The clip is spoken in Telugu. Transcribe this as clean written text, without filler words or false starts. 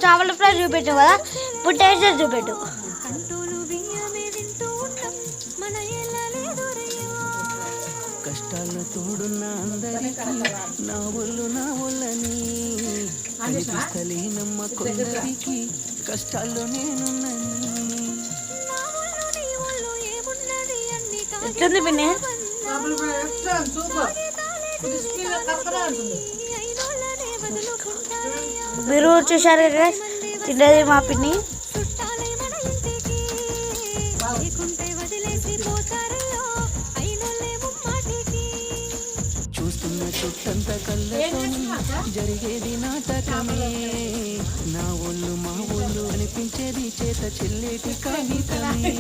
చేపల ఫ్రై చూపెట్టు కదా, ఇప్పుడు టేస్ట్ చూపెట్టు. కష్టాలు తోడున్న అందరికీ నా ఒళ్ళని కనిపిస్తలేనమ్మ కొందరికి కష్టాల్లో నేనున్నని. ఎట్లుంది పిన్ని? మీరు చూసారు కదా తిన్నది మా పిన్ని. చూస్తున్న చుట్టంత కళ్ళతోని జరిగేది నాటకమే. నా ఒళ్ళు మా ఒళ్ళు అనిపించేది చేత చెల్లేటి కాగితమే.